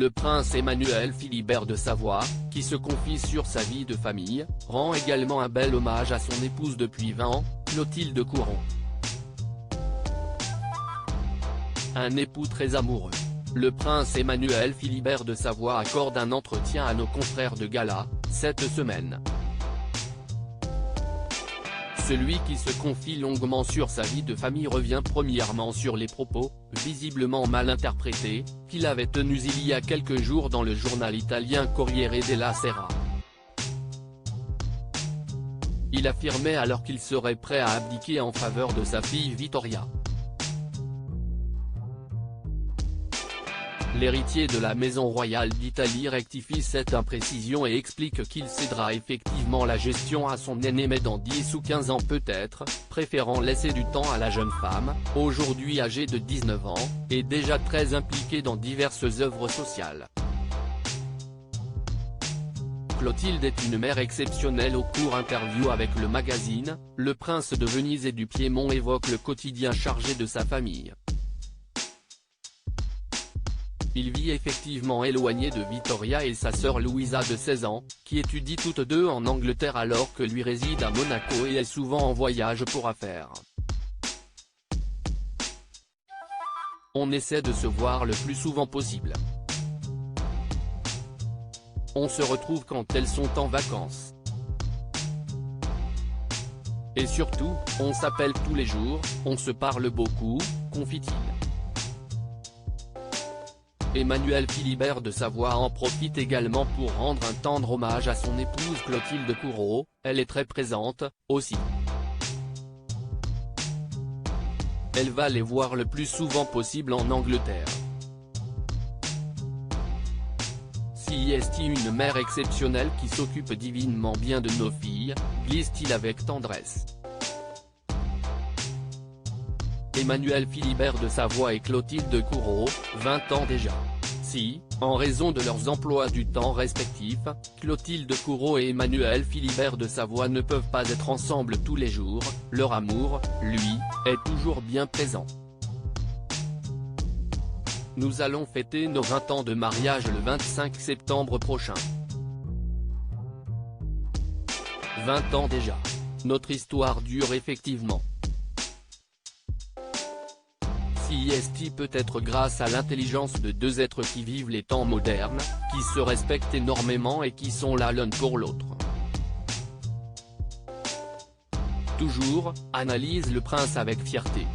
Le prince Emmanuel Philibert de Savoie, qui se confie sur sa vie de famille, rend également un bel hommage à son épouse depuis 20 ans, Clotilde Courreau. Un époux très amoureux. Le prince Emmanuel Philibert de Savoie accorde un entretien à nos confrères de Gala, cette semaine. Celui qui se confie longuement sur sa vie de famille revient premièrement sur les propos, visiblement mal interprétés, qu'il avait tenus il y a quelques jours dans le journal italien Corriere della Sera. Il affirmait alors qu'il serait prêt à abdiquer en faveur de sa fille Vittoria. L'héritier de la maison royale d'Italie rectifie cette imprécision et explique qu'il cédera effectivement la gestion à son aîné mais dans 10 ou 15 ans peut-être, préférant laisser du temps à la jeune femme, aujourd'hui âgée de 19 ans, et déjà très impliquée dans diverses œuvres sociales. Clotilde est une mère exceptionnelle. Au court interview avec le magazine, le prince de Venise et du Piémont évoque le quotidien chargé de sa famille. Il vit effectivement éloigné de Vittoria et sa sœur Louisa de 16 ans, qui étudient toutes deux en Angleterre alors que lui réside à Monaco et est souvent en voyage pour affaires. On essaie de se voir le plus souvent possible. On se retrouve quand elles sont en vacances. Et surtout, on s'appelle tous les jours, on se parle beaucoup, confie-t-il. Emmanuel Philibert de Savoie en profite également pour rendre un tendre hommage à son épouse Clotilde Courreau, elle est très présente, aussi. Elle va les voir le plus souvent possible en Angleterre. Si est une mère exceptionnelle qui s'occupe divinement bien de nos filles, glisse-t-il avec tendresse. Emmanuel Philibert de Savoie et Clotilde Courreau, 20 ans déjà. Si, en raison de leurs emplois du temps respectifs, Clotilde Courreau et Emmanuel Philibert de Savoie ne peuvent pas être ensemble tous les jours, leur amour, lui, est toujours bien présent. Nous allons fêter nos 20 ans de mariage le 25 septembre prochain. 20 ans déjà. Notre histoire dure effectivement. Si peut-être grâce à l'intelligence de deux êtres qui vivent les temps modernes, qui se respectent énormément et qui sont là l'un pour l'autre. Toujours, analyse le prince avec fierté.